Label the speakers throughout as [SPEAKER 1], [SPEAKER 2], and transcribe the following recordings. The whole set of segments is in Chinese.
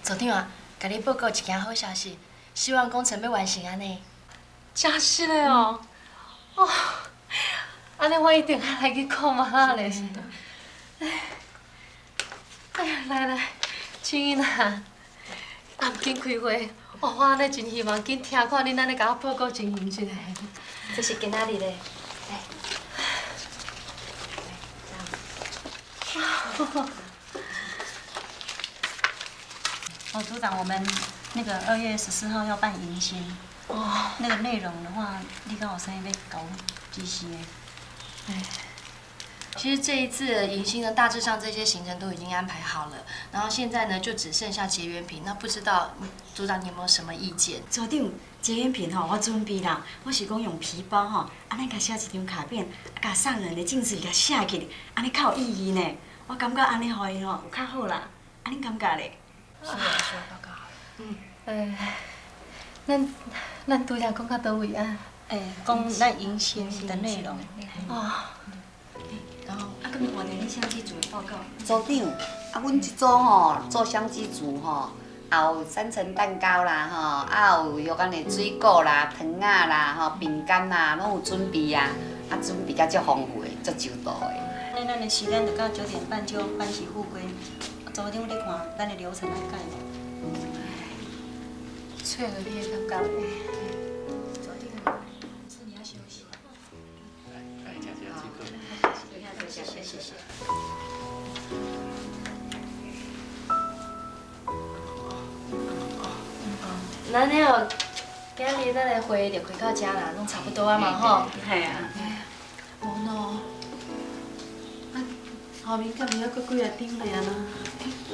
[SPEAKER 1] 组长啊，甲你报告一件好消息，希望工程要完成安尼。
[SPEAKER 2] 真实的哦，哦，安尼我一定爱来去看妈咧。哎呀，来，青英啊，啊，紧开会。哦，我安尼真希望紧听看恁安尼甲我报告情形一下。
[SPEAKER 1] 这是今仔日的，来。
[SPEAKER 3] 哦，组长，我们那个2月14号要办迎新。哦。那个内容的话，你刚好生要搞支持的。
[SPEAKER 1] 哎。其实这一次的迎新呢，大致上这些行程都已经安排好了，然后现在呢就只剩下结缘品。那不知道组长你有没有什么意见？
[SPEAKER 4] 组长，结缘品吼，我准备啦。我是讲用皮包吼，安尼甲写一张卡片，甲送人的证书甲写起，安尼较有意义呢。我感觉安尼互伊吼有较好啦，安尼感觉咧。
[SPEAKER 1] 是啊，报告好了。
[SPEAKER 2] 咱拄则讲到倒位啊？
[SPEAKER 3] 讲咱迎新的内容。
[SPEAKER 2] 哦。
[SPEAKER 4] 然后啊，咁换你相机组的报告。
[SPEAKER 5] 组长，啊，阮这组吼做相机组吼，也有3层蛋糕啦吼，啊有约安的水果啦、糖仔啦、吼饼干啦，拢有准备啊，啊准备甲足丰富的，足周到的。
[SPEAKER 3] 那咱的时间就到9点半就欢喜赴归。组长，你看咱的流程来改无？
[SPEAKER 2] 翠儿，你的感觉咧？
[SPEAKER 4] 组长，是你要休息。
[SPEAKER 6] 来，佳佳这个。
[SPEAKER 4] 谢谢。
[SPEAKER 1] 咱了，今日咱的会就开到这啦，拢差不多啊嘛吼。
[SPEAKER 4] 系啊。
[SPEAKER 2] 无喏，啊，后面敢有还佫几个顶咧啊呐？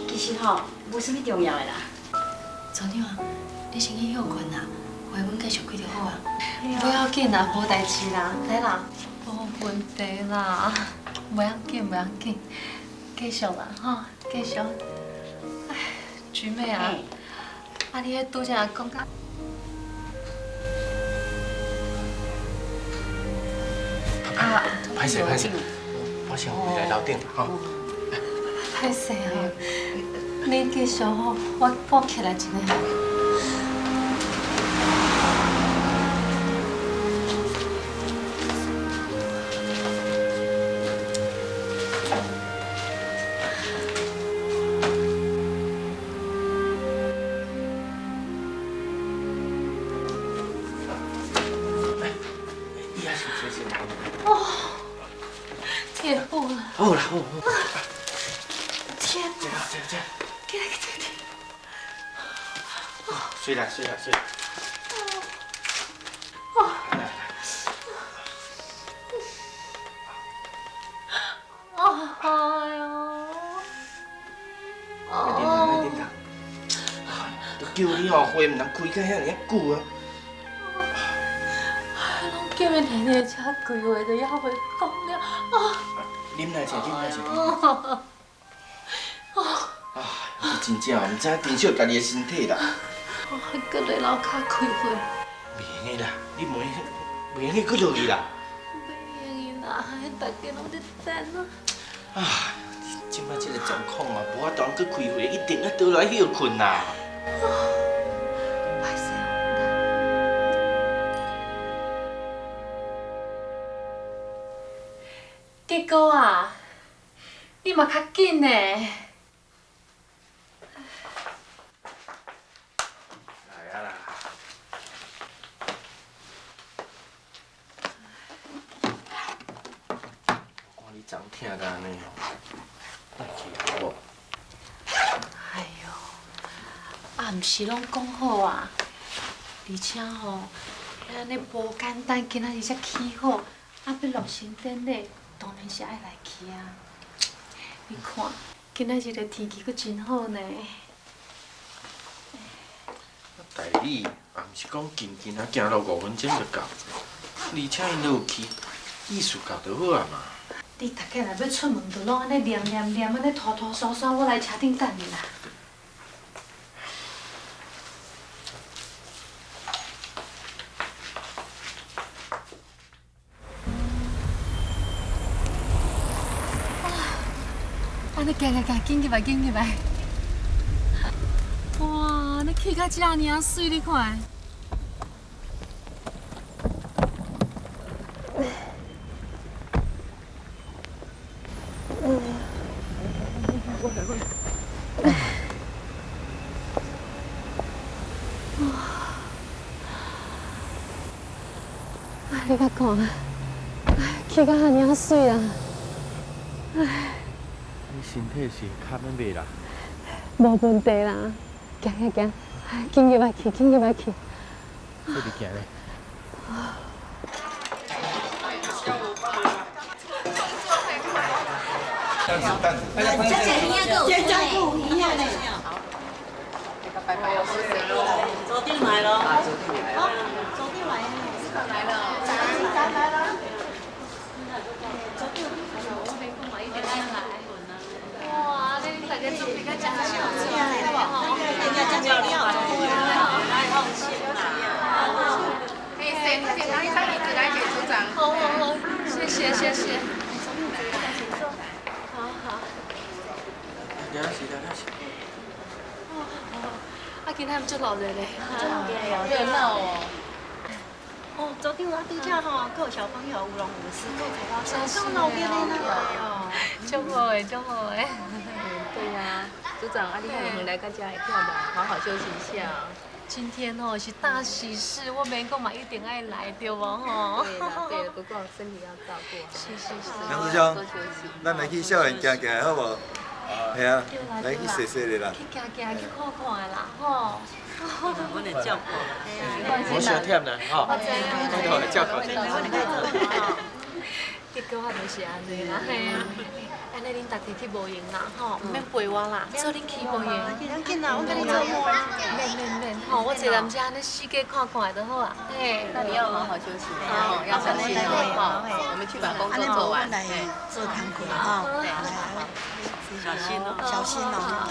[SPEAKER 4] 其实吼，无啥物重要的啦。
[SPEAKER 1] 组长啊，你先去休困啦，回阮继续开就好啊。
[SPEAKER 2] 不要紧啦，无代志啦，来啦，无问题啦，袂要紧，袂要紧，继续啦，吼，继续。哎，菊妹啊，啊，你迄拄则讲到。
[SPEAKER 6] 啊，歹势，我先回来楼顶吼。
[SPEAKER 2] 歹势啊，你继续吼，我起来一下。
[SPEAKER 6] 好啦。
[SPEAKER 2] 天哪！
[SPEAKER 6] 这。
[SPEAKER 2] 给来。
[SPEAKER 6] 睡啦。来。
[SPEAKER 2] 哎呦！
[SPEAKER 6] 来点糖。都叫你哦，会唔通开甲遐尔久啊？
[SPEAKER 2] 拢叫你天天车几话就还袂讲了啊！
[SPEAKER 6] 啉来者。啊，真正唔知珍惜家己的身体啦。
[SPEAKER 2] 我还搁来楼骹开会。
[SPEAKER 6] 袂用的啦，你袂用去落去啦。
[SPEAKER 2] 袂用的啦，大家拢在等啊。
[SPEAKER 6] 啊，即摆这个状况嘛，无法度去开会，一定要倒来休困啦。
[SPEAKER 2] 歹势哦。结果啊，你嘛较紧呢。
[SPEAKER 6] 来啊啦！我看你昨疼甲安尼吼，来去好无？
[SPEAKER 2] 哎呦，啊，毋是拢讲好啊，而且吼，安尼无简单，今仔日才起好，啊，要落成典礼，当然是爱来去啊。你看，今仔日的天气阁真好呢。
[SPEAKER 6] 代理也毋是讲近啊，行路5分钟就到，而且因都有去，意思到就好啊嘛。
[SPEAKER 2] 你大家若要出门，就拢安尼念，安尼拖刷刷，我来车顶等你啦。安尼行，紧入来。哇，你去到这尔水，你看。
[SPEAKER 7] 你甲讲啊，去到遐尔水啊！
[SPEAKER 6] 你身体是较免袂啦？
[SPEAKER 7] 无问题啦，行行行，紧入来去，紧入来去。
[SPEAKER 6] 这里行咧。
[SPEAKER 3] 昨天来了。啊，昨天来了。昨天来了。来了。来了。
[SPEAKER 7] 哇，你大家准备个真少，
[SPEAKER 3] 人家真料料，来好吃啦。
[SPEAKER 8] 可以先让你自来给组长。
[SPEAKER 7] 好好好，谢谢谢谢。好好。
[SPEAKER 6] 聊是聊是。
[SPEAKER 7] 啊，今天唔足热闹咧，
[SPEAKER 8] 热闹哦。
[SPEAKER 3] 哦，昨天我拄则吼，还有小朋友有龙有狮，还有彩花车，够老边的呢。
[SPEAKER 7] 足好诶，足好诶。
[SPEAKER 8] 对呀，组长，啊，你回来到家会跳吧，好好休息一下。
[SPEAKER 7] 今天吼是大喜事，我免讲嘛一定爱来，对无吼？
[SPEAKER 8] 对啦，对了，不过身体要照顾好。
[SPEAKER 7] 是是是。
[SPEAKER 9] 杨师兄，咱来去校园行行好无？系啊，来去踅踅的啦。
[SPEAKER 7] 去行行去看看的啦，吼。
[SPEAKER 3] 我来照顾。
[SPEAKER 6] 我小忝啦，吼，拜托来照顾一下。
[SPEAKER 7] 结果我就是安尼啦，嘿啊。安尼恁大家去无闲啦，吼，唔免陪我啦，做恁去无闲。
[SPEAKER 3] 要紧啦，我跟你做伙啦。
[SPEAKER 7] 免，吼，我一个人只安尼四界看看就好啊。嘿，
[SPEAKER 8] 那你要好好休息，哦，要小心哦。我们去把工作做完。
[SPEAKER 3] 来做堂课哈，小心哦，小心哦。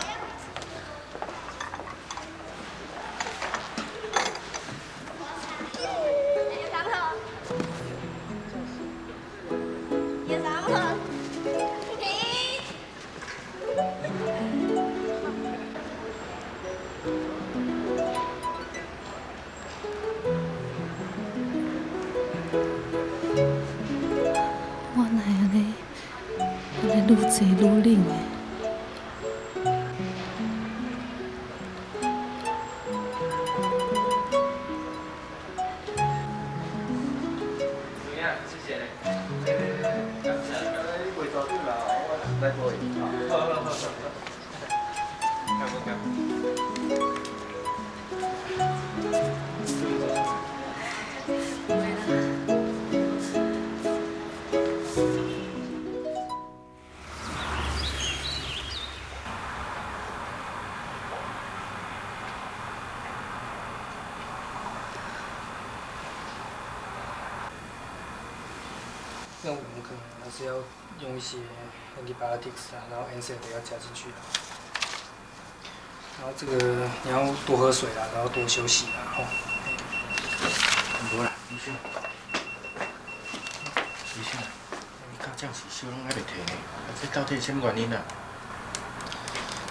[SPEAKER 2] 我哪会安尼愈坐愈冷的？
[SPEAKER 10] 那我们可能还是要用一些 antibiotics 啊，然后 NSAID 要加进去啦。然后这个你要多喝水啦，然后多休息啦，吼。
[SPEAKER 6] 无啦，医生，医生，你到这样是烧拢还袂停呢，这到底是什么原因啊？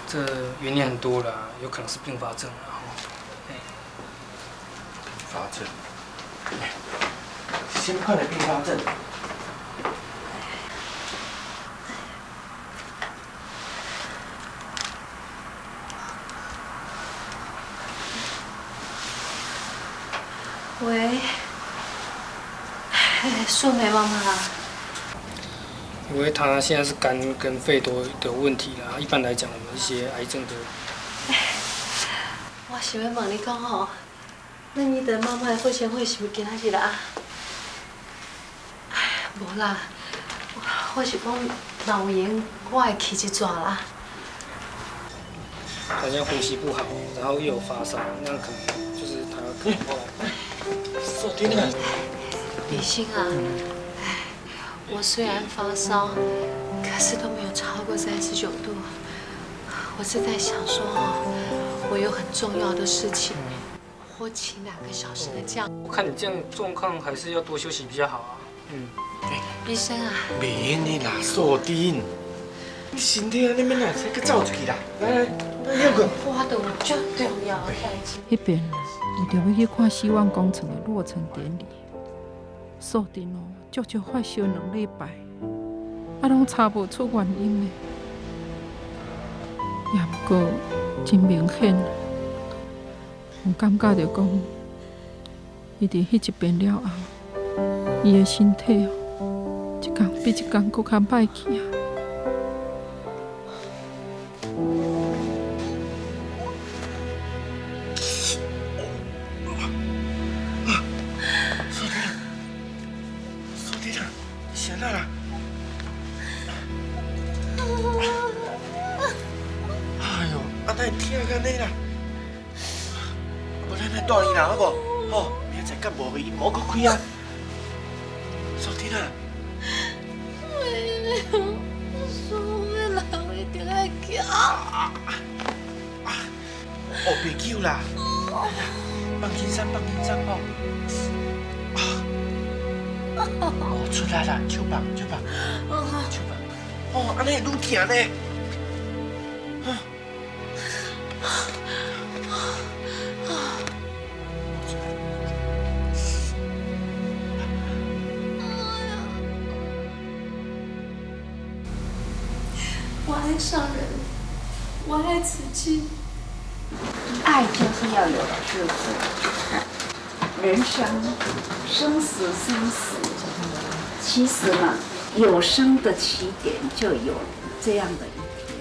[SPEAKER 10] 这原因很多啦，有可能是并发症啦，吼。
[SPEAKER 6] 并发症？什么款的并发症？
[SPEAKER 7] 喂，素梅妈妈。
[SPEAKER 10] 因为他现在是肝跟肺都有问题啦，一般来讲，我们一些癌症都。
[SPEAKER 7] 我想要问你讲吼，那你的妈妈的会前会是不是今仔日啊？无啦，我是讲老严，我会去一逝啦。
[SPEAKER 10] 好像呼吸不好，然后又有发烧，那可能就是他可能后来。
[SPEAKER 6] 说真的。
[SPEAKER 7] 李欣啊，我虽然发烧，可是都没有超过39度。我是在想说我有很重要的事情，我请2个小时的假。
[SPEAKER 10] 我看你这样状况，还是要多休息比较好啊。
[SPEAKER 7] 医生啊，
[SPEAKER 6] 免的啦，锁定。你身体啊，你免啦，先去走出去啦，来来。
[SPEAKER 2] 我都有足重要的代志。
[SPEAKER 11] 迄边有着要去看希望工程的落成典礼，锁定哦，足足发烧2礼拜，拢查无出原因的。也毋过真明显，有感觉着讲，伊伫迄一边了后，伊的身体哦，一天比一天搁较歹去啊。
[SPEAKER 6] 莫搁开啊！嫂弟啊！别救啦！放轻松，放轻松哦！出来啦！手放，手放，手放！哦，安尼愈疼呢。
[SPEAKER 7] 我爱上人，我爱自己。
[SPEAKER 5] 爱就是要有智慧。人生生死生死，其实呢，有生的起点就有这样的一天。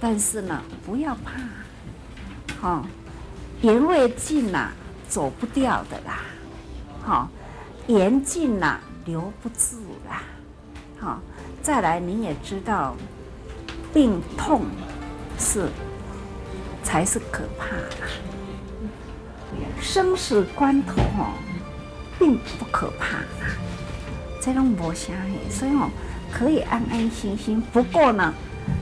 [SPEAKER 5] 但是呢，不要怕，言未尽呐，走不掉的啦，言尽呐，留不住啦，再来你也知道，病痛才是可怕的。生死关头并不可怕啦，这种无啥的，所以可以安安心心。不过呢，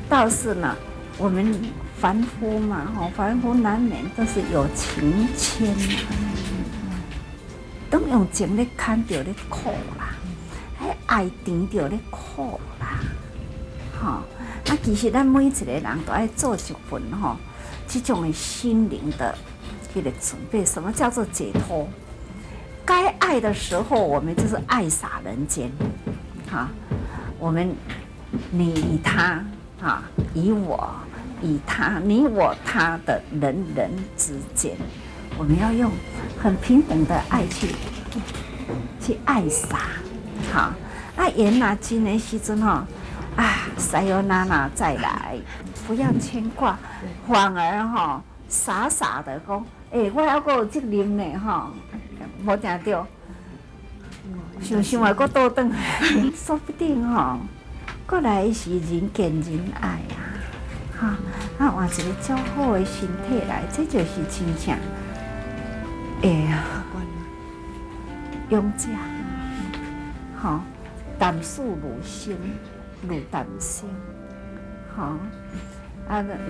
[SPEAKER 5] 倒是呢，我们凡夫嘛，凡夫难免都是有情牵都用情咧牵着咧苦啦，爱甜着咧苦啦，其实咱每一个人都爱做一份这种的心灵的这个准备。什么叫做解脱？该爱的时候，我们就是爱洒人间，我们你与他，以我以他，你我他的人之间，我们要用很平等的爱去爱洒，缘若尽的时阵塞尤娜娜再来，不要牵挂，反而傻傻的讲，我还阁有责任呢无听到，想的阁倒转来，说不定阁来是人见人爱换一个较好的身体来，这就是真正勇者，淡事如生。如淡生，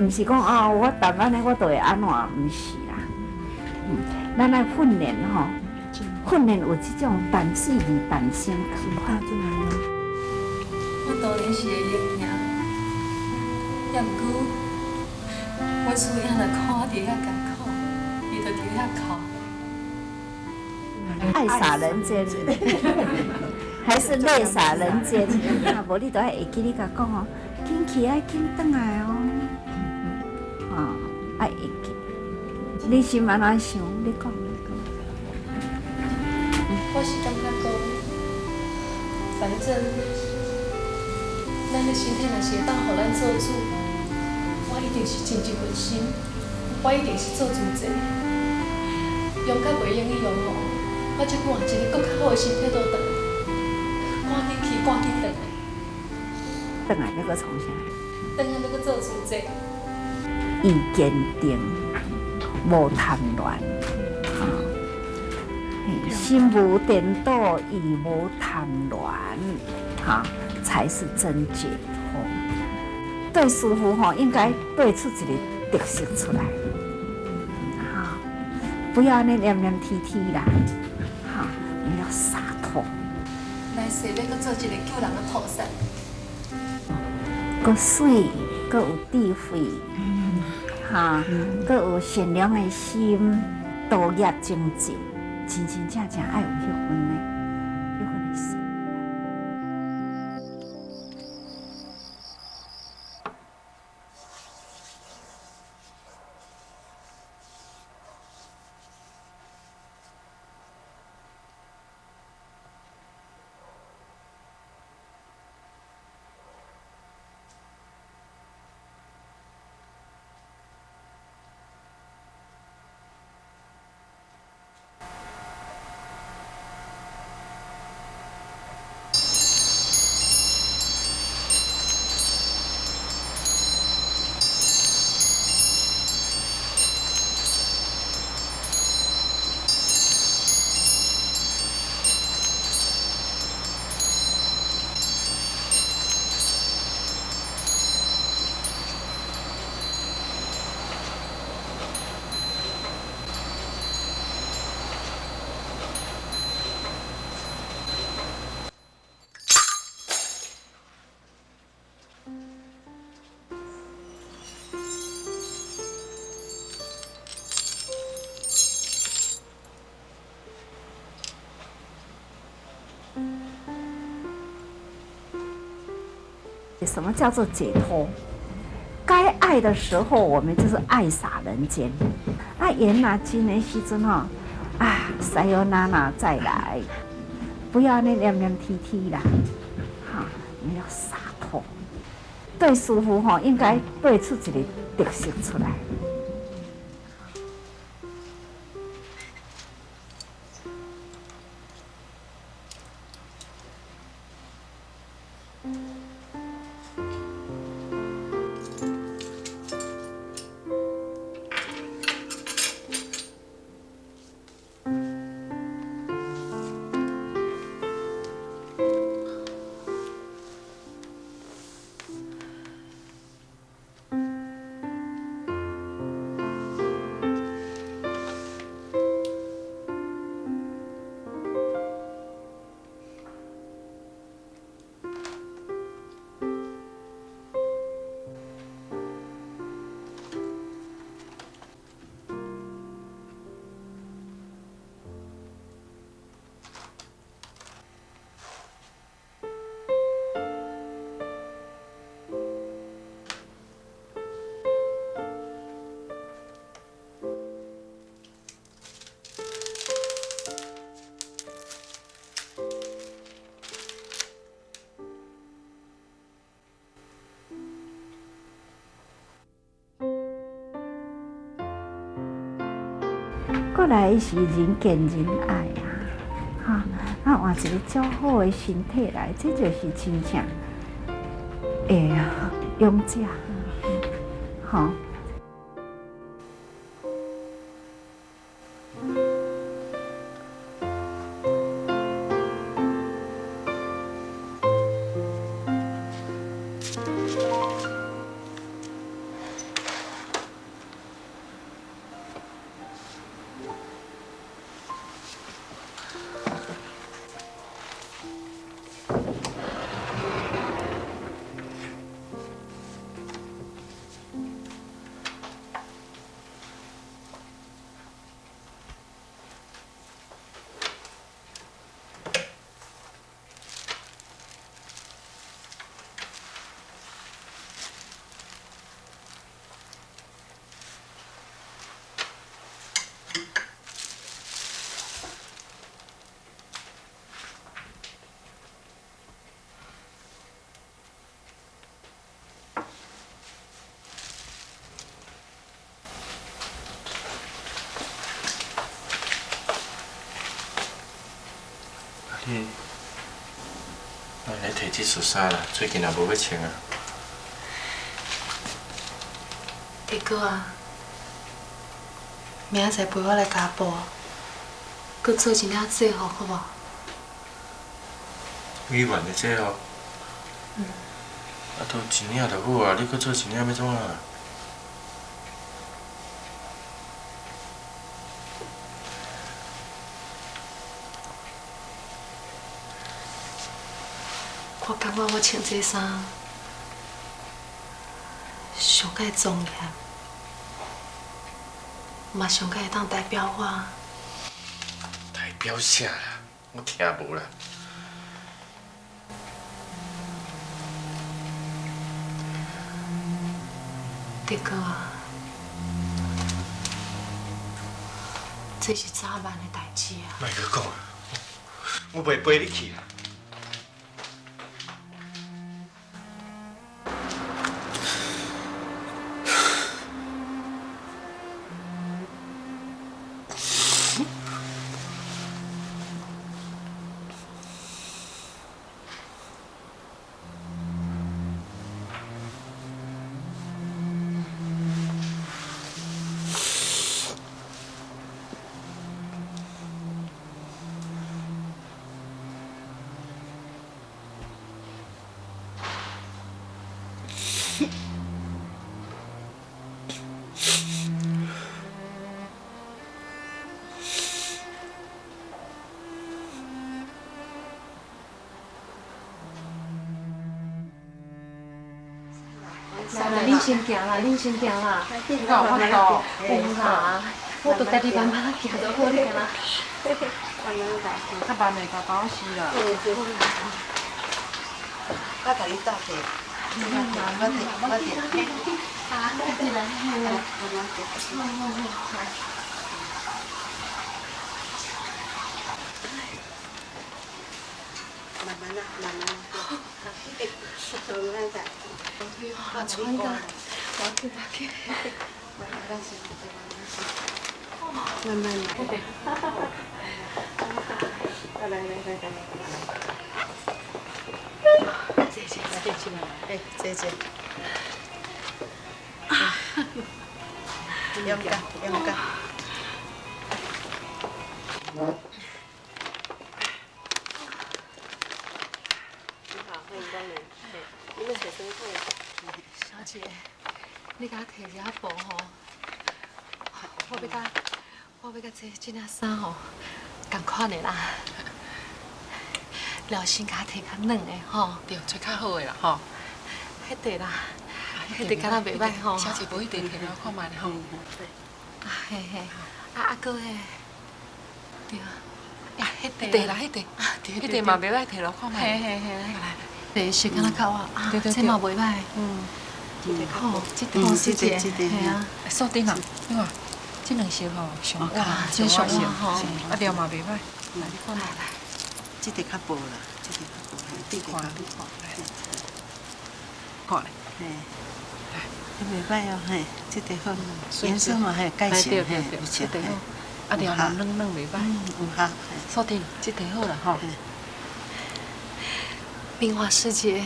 [SPEAKER 5] 唔是讲我淡安尼我就会安怎，唔是啦。咱来训练训练有这种淡水如淡生同款。
[SPEAKER 7] 我当然是会用命，也毋过，我虽然若看伫遐艰苦，伊就伫遐哭。
[SPEAKER 5] 爱洒人间。还是泪洒人间，无你都爱会记你甲讲紧去爱紧转来爱会记。你心安怎想？你讲。
[SPEAKER 7] 我是感觉讲，反正咱的身体若是会当互咱做主，我一定是尽一份心，我一定是做主者。用较袂用的用我再换一个更较好的身体倒转来。赶紧去，赶紧转来。
[SPEAKER 5] 转来要搁创啥？
[SPEAKER 7] 转来要搁做主者。
[SPEAKER 5] 伊坚定，无贪恋，心无颠倒，亦无贪恋，才是真解脱。对师父应该对出一个特色出来，不要那黏黏贴贴啦，我们要洒脱。
[SPEAKER 7] 来世要搁做一个救人的菩萨，
[SPEAKER 5] 搁水，搁有智慧，
[SPEAKER 12] 哈，佮有善良的心，道业精进，真真正正爱有迄份的。什么叫做解脱？该爱的时候，我们就是爱洒人间。啊，缘若真的时阵吼，啊，塞哟那那再来，不要那念念啼啼啦，哈，你要洒脱。对师傅吼，应该对出一个特色出来。过来是人见人爱啊，哈，啊换一个较好的身体来，这就是真正会啊勇者，哈。
[SPEAKER 6] 我来摕这束衫啦，最近也无要穿啊。
[SPEAKER 7] 弟哥啊，明仔载陪我来家步，搁做一领制服，好无？
[SPEAKER 6] 委婉的制服。啊，都一领就好啊，你搁做一领要怎啊？
[SPEAKER 7] 我感觉我穿这衫上介庄严，嘛想甲会当代表我。
[SPEAKER 6] 代表啥啦？我听无啦。
[SPEAKER 7] 德哥啊，这是早晚的代志啊。
[SPEAKER 6] 莫去讲啊，我袂陪你去啦。
[SPEAKER 7] 来，恁先行啦，恁先行啦。
[SPEAKER 8] 好，我到。
[SPEAKER 7] 有啦，我都家己慢慢行就好了啦。
[SPEAKER 8] 较慢的甲搞死啦。
[SPEAKER 5] 我甲你搭配。慢慢啦，慢慢啦。
[SPEAKER 7] 我穿个，我去打去。
[SPEAKER 5] 慢慢来。来，坐。勇敢。
[SPEAKER 7] 小姐，你甲我摕一下布吼，我要甲这件衫吼，同款的啦。料先甲我摕较软的吼，
[SPEAKER 8] 对，最较好的啦吼。
[SPEAKER 7] 迄对啦，迄对敢若袂歹吼。
[SPEAKER 8] 小姐无迄对摕来看卖吼。
[SPEAKER 7] 嘿，啊个迄，对。
[SPEAKER 8] 迄对啦，迄对嘛袂歹摕落看卖。
[SPEAKER 7] 嘿，对，是敢若较我啊，这嘛袂歹。好，这对，嘿啊。
[SPEAKER 8] 锁顶啦，你看，这两色吼上哇，
[SPEAKER 7] 这上哇吼，
[SPEAKER 8] 啊料嘛袂歹。来，你看来，
[SPEAKER 5] 这个较薄啦，
[SPEAKER 8] 你看，看嘞。
[SPEAKER 5] 嘿，袂歹哦，嘿，这个好，颜色嘛还介绍，嘿，不错，嘿。
[SPEAKER 8] 啊料嘛软袂歹。
[SPEAKER 5] 有哈，
[SPEAKER 8] 锁顶，这个好啦吼。
[SPEAKER 7] 明华师姐，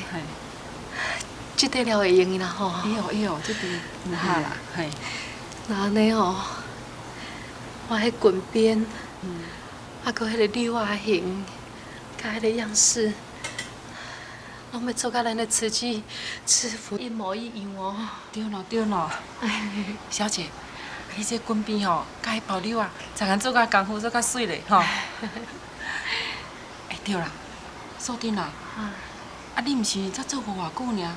[SPEAKER 7] 这块料会用啦吼。
[SPEAKER 8] 会哦，这块有哈啦，嘿。
[SPEAKER 7] 那安尼哦，我迄裙边，啊，搁迄个绿袜型，甲迄个样式，拢要做甲咱的慈济师傅一模一样哦。
[SPEAKER 8] 对咯。哎，小姐，你这裙边吼，甲迄包绿啊，才能做甲功夫做甲水咧吼。哎，对啦，锁顶啦。啊，你毋是才做无偌久尔，啊，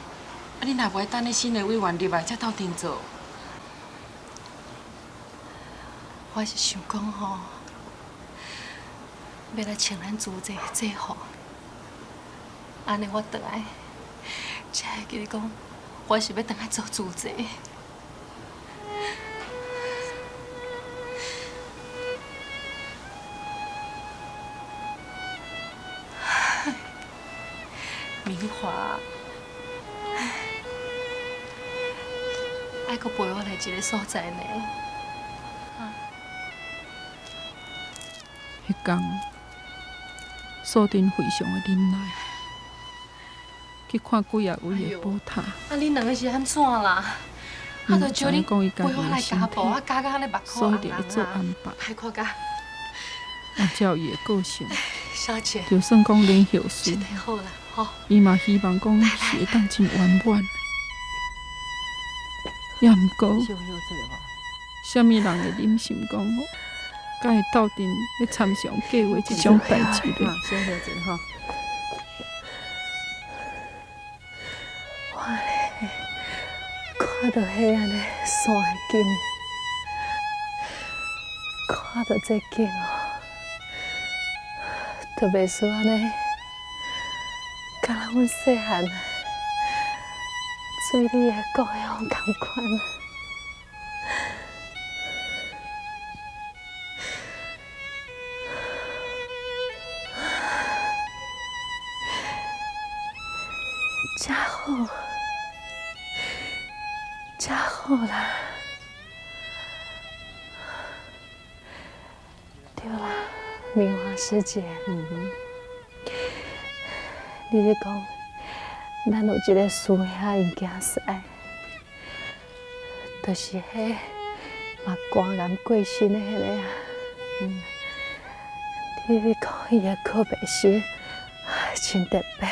[SPEAKER 8] 你若袂等你新的委员入来才斗阵做。
[SPEAKER 7] 我是想讲吼，要来请咱主席制服，安尼我倒来，才会记得讲，我是要倒来做主席。明华，爱搁陪我来一个所在呢。
[SPEAKER 11] 迄天，锁定非常的忍耐，去看几啊位的宝塔。
[SPEAKER 7] 啊，恁两个是安怎啦？啊，就叫恁陪我来加步，啊，加安尼目眶红红啊，歹看甲。
[SPEAKER 11] 按照伊的个性，
[SPEAKER 7] 小姐，
[SPEAKER 11] 就算讲连后事，
[SPEAKER 7] 好啦，吼，
[SPEAKER 11] 伊嘛希望讲是会当真圆满。也毋过，啥物人会忍心讲哦？敢会斗阵要参详计划这种代志咧？
[SPEAKER 7] 我咧看到迄安尼山的景，看到这景哦，就袂输安尼，敢若阮细汉水里的故乡同款。真好，真好啦！对啦，明华师姐，你咧讲，咱有一个师兄因囝婿，就是迄嘛肝癌过身的迄个啊。你咧讲伊的告别式，真特别。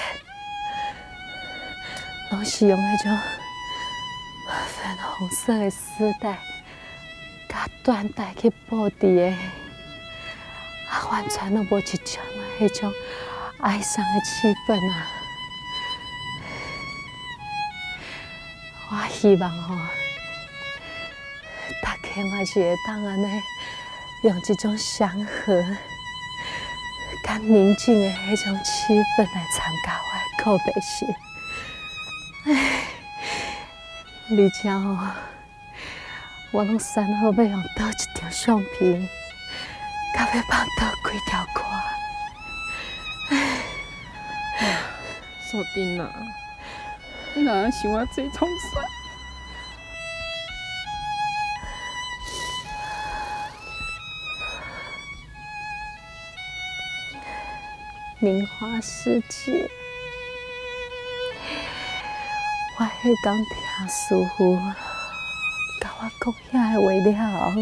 [SPEAKER 7] 拢是用迄种粉红色的丝带、甲缎带去布置的，完全拢无一种迄种哀伤的气氛啊！我希望吼，大家嘛是会当安尼，用这种祥和、甲宁静的迄种气氛来参加我的告别式。唉，而且吼，我拢选好要用倒一张相片，甲要放倒几条歌。
[SPEAKER 11] 素丁啊，你哪想我这创啥？
[SPEAKER 7] 明华师姐。我迄天听师父甲我讲遐个话了后，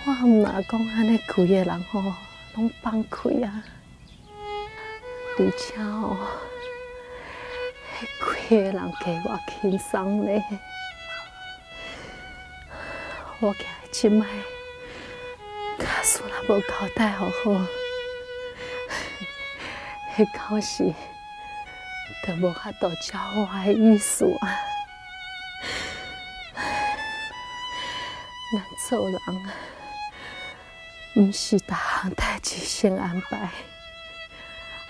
[SPEAKER 7] 我毋若讲安尼规个人吼拢放开啊，而且吼，迄规个人加我轻松咧。我惊即摆假使若无交代好好，迄到时。就无法度照我的意思啊！咱做人，毋是逐项代志先安排，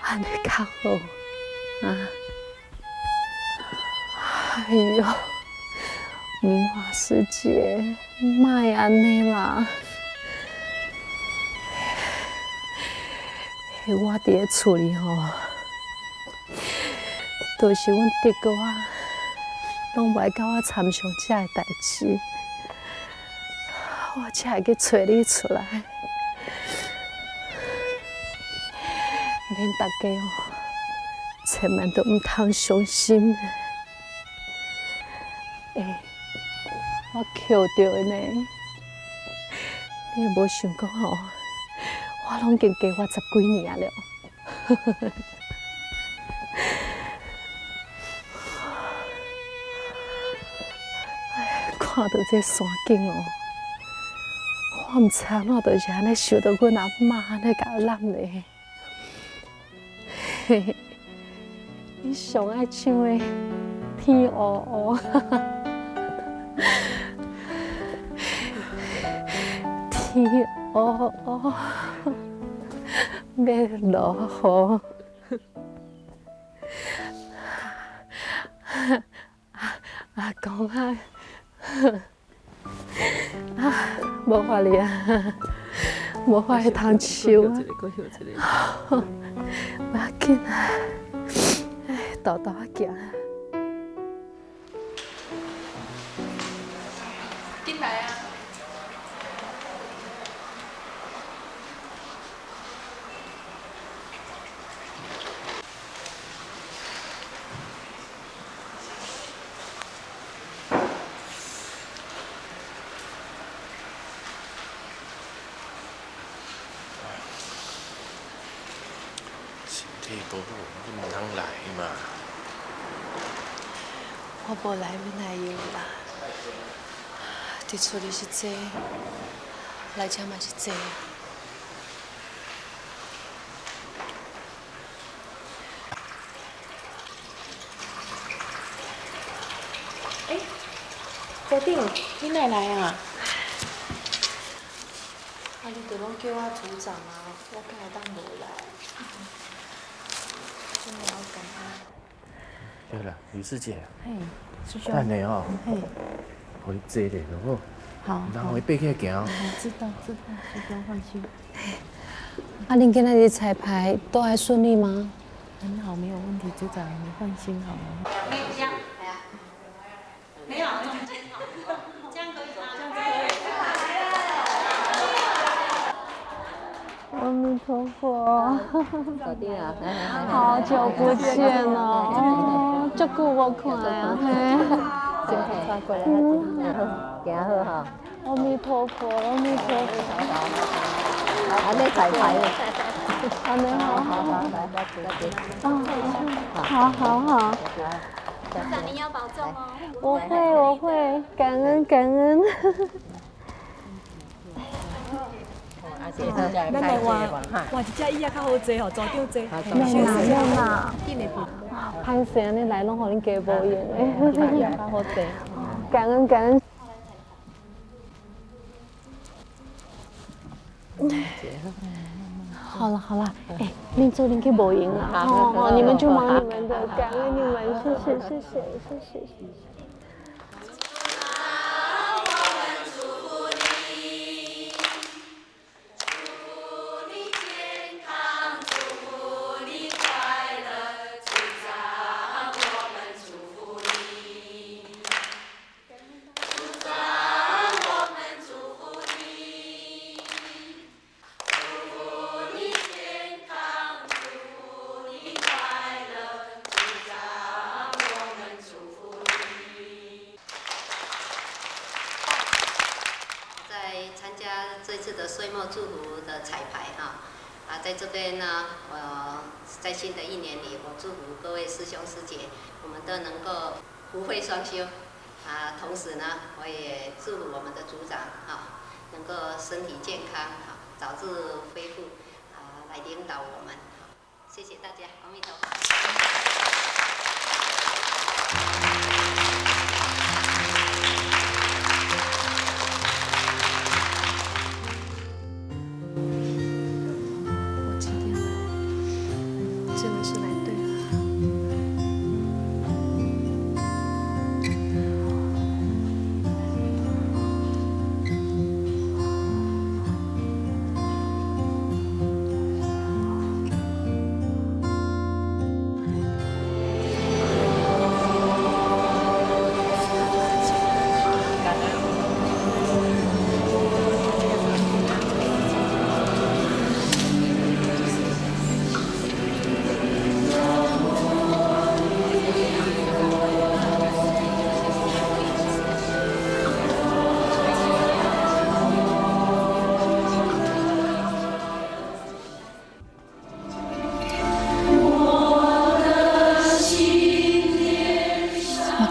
[SPEAKER 7] 安尼较好啊！哎呦，明华师姐，莫安尼啦！我伫咧厝里吼。都是阮弟哥啊，拢袂甲我参详这个代志，我才会去找你出来。恁大家哦，千万都毋通伤心。我捡到的呢，你也无想讲吼，我拢已经加我10几年了。看到这山景哦，我毋知安怎就是安尼想到阮阿嬷安尼甲我揽咧。嘿嘿，你上爱唱的《天黑黑》，天黑黑，要落雨。阿公啊！无法哩啊，无法去通手啊。不要紧啊，豆豆行。
[SPEAKER 8] 进来啊！
[SPEAKER 6] 体无好，你毋通来嘛。
[SPEAKER 7] 我无来，阮来有啦。伫厝里是坐，来遮嘛是坐。
[SPEAKER 8] 小丁，你哪来啊？
[SPEAKER 7] 你就拢叫我组长啊，我敢会当无来？真的好感恩。
[SPEAKER 13] 对了，吕师姐，
[SPEAKER 7] 嘿，师兄。
[SPEAKER 13] 等下哦，
[SPEAKER 7] 嘿，
[SPEAKER 13] 互你坐咧就好。
[SPEAKER 7] 好。
[SPEAKER 13] 然后爬起行。
[SPEAKER 7] 知道，师兄放心。恁今日的彩排都还顺利吗？很好，没有问题，组长，你放心好了。
[SPEAKER 3] 没有这样，没有中间好，这样可以吗？
[SPEAKER 7] 阿弥陀佛，好久不见哦，足久无看啊，嘿。擦过来，行好哈。阿弥陀佛，阿弥陀佛。还没彩排呢。安尼好好，来，好好好。组长您要保重哦。我会，感恩。
[SPEAKER 14] 咱来换一只椅仔较好坐吼，组长坐。
[SPEAKER 7] 免啦。歹势安尼来拢互恁加无用诶。较好坐。感恩。好了，哎，恁做恁去无闲啦，好，你们就忙你们的，感恩你们，谢谢。
[SPEAKER 5] 这次的岁末祝福的彩排在这边呢，在新的一年里，我祝福各位师兄师姐，我们都能够福慧双修同时呢，我也祝福我们的组长能够身体健康早日恢复来领导我们谢谢大家，阿弥陀佛。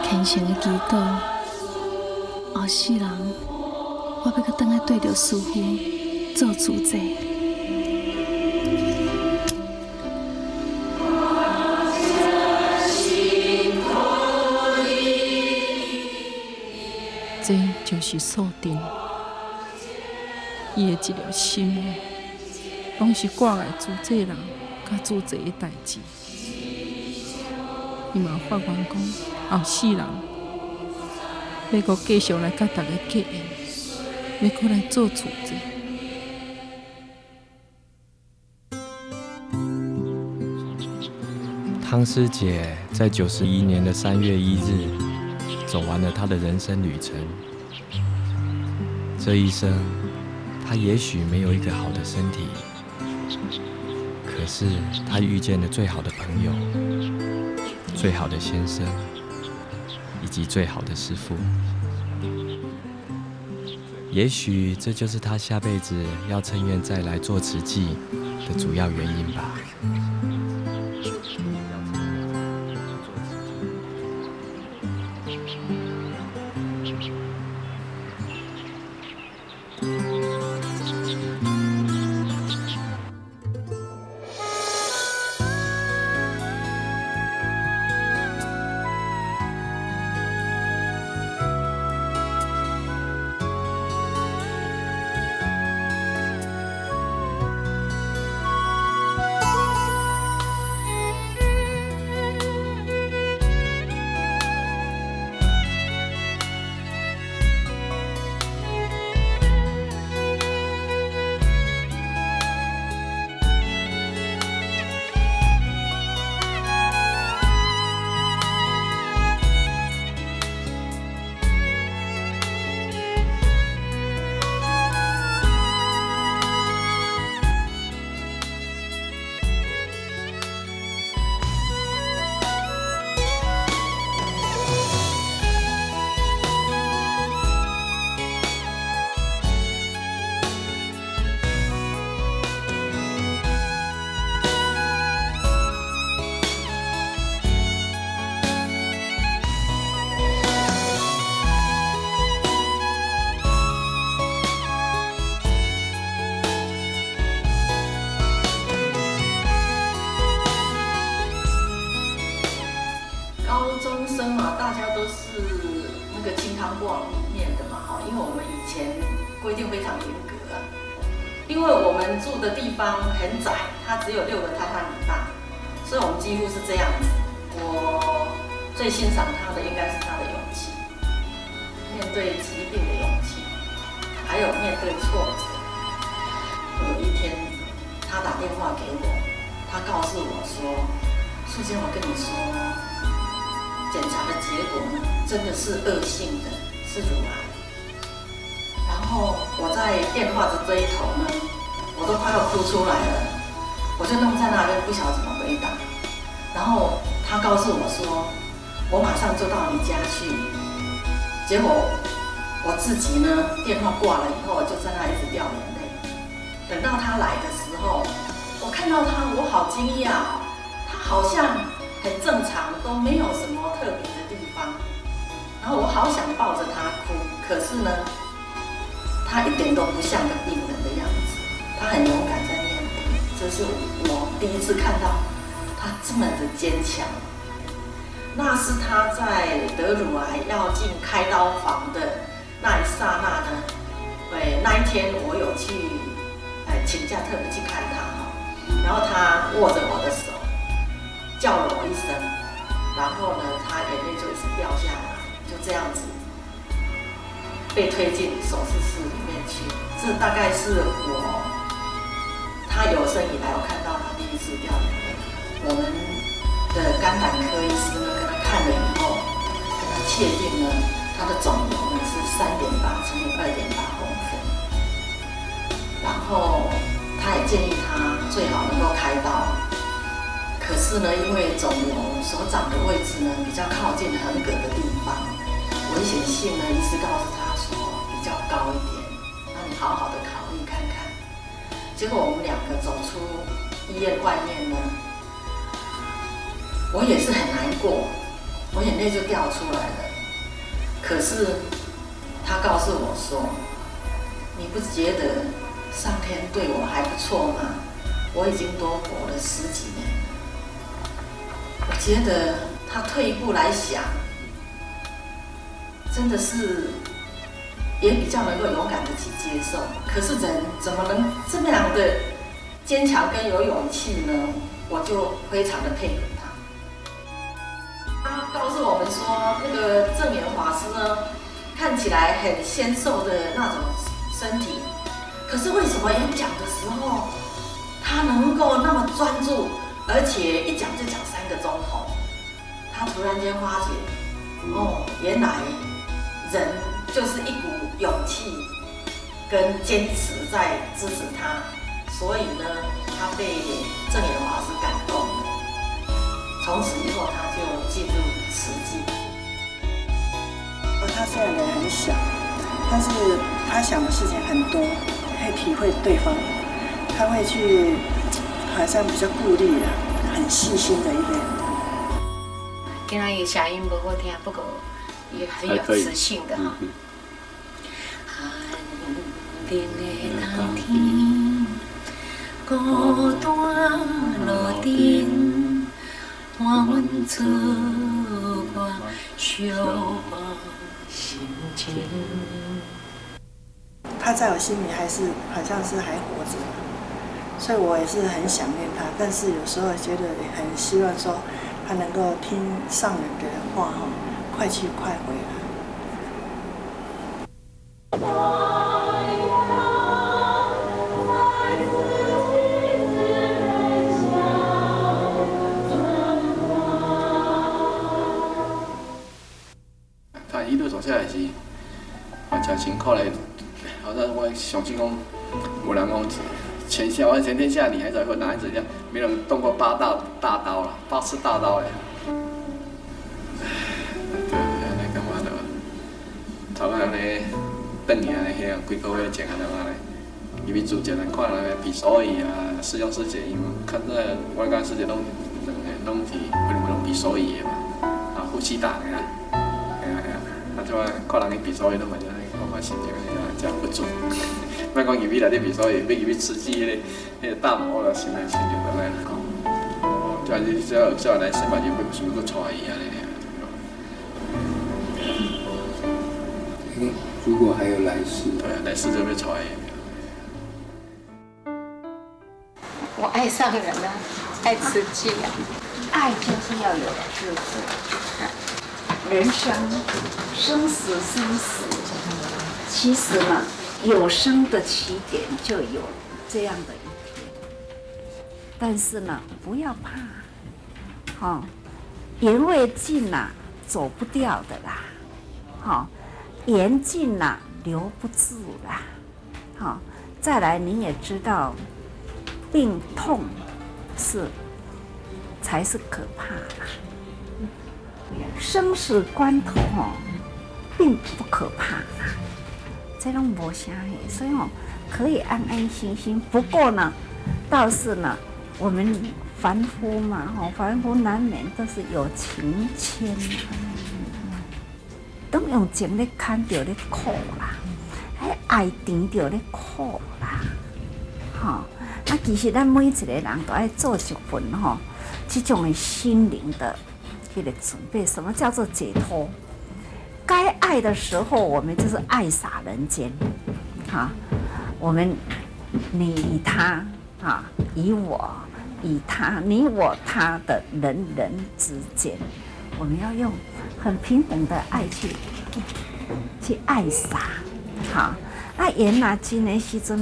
[SPEAKER 2] 虔诚的祈祷，后世人我要搁转来对着师父做主者。
[SPEAKER 11] 这就是锁定，伊的一条心，拢是挂碍主者人甲主者的代志。伊嘛有发愿讲，后世人要搁继续来甲大家结缘，要搁来做主者。
[SPEAKER 15] 汤师姐在91年的3月1日走完了她的人生旅程。这一生，她也许没有一个好的身体，可是她遇见了最好的朋友、最好的先生，以及最好的师父。也许这就是她下辈子要趁愿再来做慈济的主要原因吧。
[SPEAKER 16] 餐馆里面的嘛，哈，因为我们以前规定非常严格啊，因为我们住的地方很窄，它只有6个榻榻米大，所以我们几乎是这样子。我最欣赏他的应该是他的勇气，面对疾病的勇气，还有面对挫折。有一天，他打电话给我，他告诉我说：“素贞，我跟你说，检查的结果呢，真的是恶性的，是乳癌。”然后我在电话的这一头呢，我都快要哭出来了，我就愣在那边，不晓得怎么回答。然后他告诉我说：“我马上就到你家去。”结果我自己呢，电话挂了以后，我就在那一直掉眼泪。等到他来的时候，我看到他，我好惊讶，他好像很正常，都没有什么特别的地方。然后我好想抱着他哭，可是呢，他一点都不像个病人的样子，他很勇敢在面对。这是我第一次看到他这么的坚强。那是他在得乳癌要进开刀房的那一刹那呢，那一天我有去请假特别去看他哈，然后他握着我的手，叫了我一声，然后呢，他眼泪就一直掉下来，就这样子被推进手术室里面去。这大概是他有生以来我看到他第一次掉眼泪。我们的肝胆科医师呢，跟他看了以后，跟他确定呢，他的肿瘤呢是3.8乘以2.8公分。然后他也建议他最好能够开刀，可是呢，因为肿瘤所长的位置呢比较靠近横膈的地方，危险性呢，医师告诉他说比较高一点，那你好好的考虑看看。结果我们2个走出医院外面呢，我也是很难过，我眼泪就掉出来了。可是他告诉我说，你不觉得上天对我还不错吗？我已经多活了10几年了。我觉得他退一步来想，真的是也比较能够勇敢的去接受。可是人怎么能这么样的坚强跟有勇气呢？我就非常的佩服他。他告诉我们说，那个正言法师呢，看起来很纤瘦的那种身体。可是为什么演讲的时候，他能够那么专注，而且一讲就讲3个钟头？他突然间发觉，原来人就是一股勇气跟坚持在支持他，所以呢，他被正言法师感动了。从此以后，他就进入慈济。
[SPEAKER 17] 他虽然人很小，但是他想的事情很多。会体会对方，他会去，好像比较顾虑的，很细心的一个人。
[SPEAKER 18] 今天的声音不好听，不过也很有磁性的哈。寒冷的冬天，孤单路顶，伴阮出我相望心情。
[SPEAKER 17] 他在我心里还是好像是还活着，所以我也是很想念他。但是有时候觉得也很希望说，他能够听上人的话哈，快去快回来。
[SPEAKER 6] 他一路走下来是，真辛苦嘞。好像我相信讲，有人讲前天下女孩子或男孩子这样，没人动过8大刀了，8次大刀嘞。对，安尼感觉着，头安尼等去安尼遐几个月前安尼安尼，入去住一人看人的比所以啊，师兄师姐因为看到我甲师姐拢是分比所以的嘛，啊夫妻档的啊，嘿啊，啊即摆看人去比所以拢嘛就。我心情真不足，莫讲入去内底比所以，要入去慈济迄个大毛了，心情就不来了。就是只来生嘛，就不想搁带伊安尼尔。
[SPEAKER 19] 如果还有来世，
[SPEAKER 6] 对啊，来世就被传染。
[SPEAKER 18] 我爱上人了，爱慈济啊。
[SPEAKER 12] 爱就是要有智慧。人生生死生死，其实呢，有生的起点就有这样的一天。但是呢，不要怕，缘未尽呐，走不掉的啦，缘尽呐，留不住啦，再来你也知道，病痛才是可怕啦。生死关头并不可怕啦，这种没啥的，所以可以安安心心。不过呢，倒是呢，我们凡夫嘛，凡夫难免都是有情牵都用情咧牵着咧苦啦，爱甜着咧苦啦，其实咱每一个人都爱做一份这种的心灵的这个准备。什么叫做解脱？该爱的时候，我们就是爱洒人间，我们你与他以我以他，你我他的人之间，我们要用很平等的爱去爱洒，那缘若尽的时阵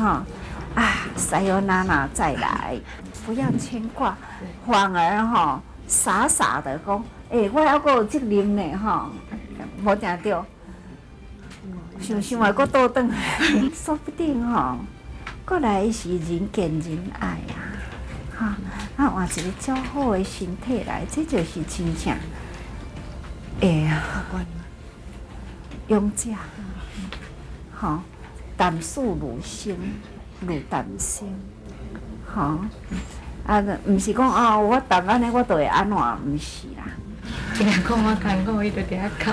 [SPEAKER 12] 塞尤娜娜再来，不要牵挂，反而傻傻的讲，我还阁有责任呢，无听到，想还阁倒转来，说不定过来是人见人爱换一个较好的身体来，这就是真正勇者，淡事如生，如淡生，唔是讲我淡安尼我就会安怎，唔是啦。
[SPEAKER 18] 人讲我艰苦，伊就伫遐哭。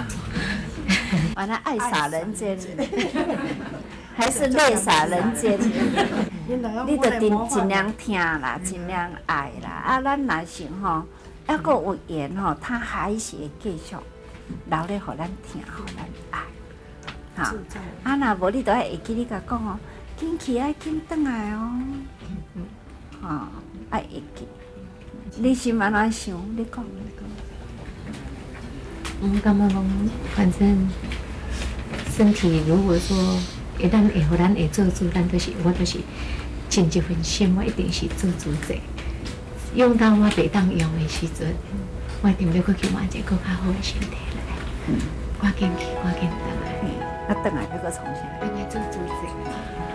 [SPEAKER 12] 完了，爱洒人间，还是泪洒人间？你得尽量听啦，尽量爱啦。咱若是还阁有缘他还是会继续留咧，互咱听，互咱爱。若无你都要会记你甲讲紧去爱紧转来爱会记。你心安怎想？你讲。
[SPEAKER 18] 我感觉讲，反正身体如果说一旦会，咱会做主，我就是尽这份心，我一定是做主者。用到我袂当用的时阵，我一定要去换一个更较好的身体来。赶紧去，赶紧转来。
[SPEAKER 12] 转来要搁创啥？
[SPEAKER 18] 转来做主者。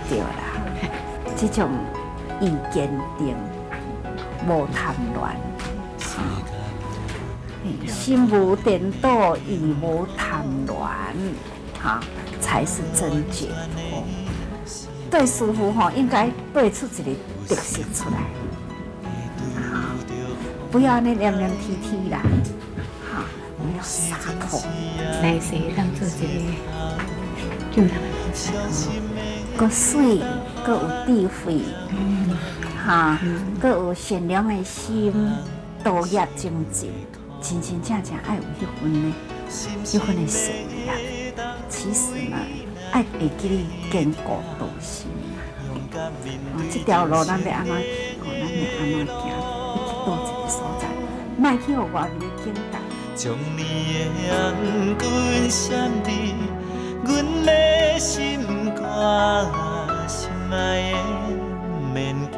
[SPEAKER 12] 对啦，这种意坚定，无贪恋。心无颠倒，意无贪恋，才是真解脱。对师父应该对出一个特色出来，不要那黏黏贴贴啦，我们要洒脱。
[SPEAKER 18] 来世当做一个救人的，
[SPEAKER 12] 个水，个有智慧，个有善良的心，道业精进。真真正正爱有迄份的善良，其实呢，爱会记你坚固道心这条路咱要安怎去，咱要安怎行，要去倒一个所在，莫去互外面的境界。将你的红裙闪伫阮的心肝，心爱的免惊。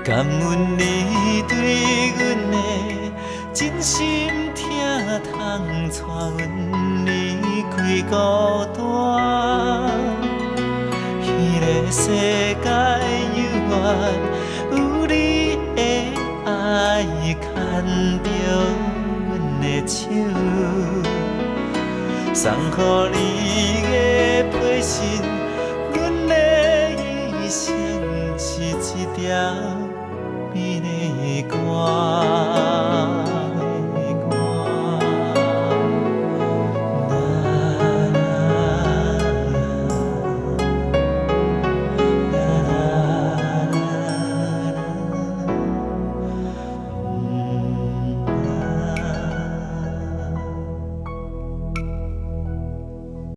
[SPEAKER 12] 感恩你对阮的真心疼痛，带阮离开孤单。迄个世界犹原有你的爱牵着阮的手，送予你的陪衬，阮的一生是一条。你的歌。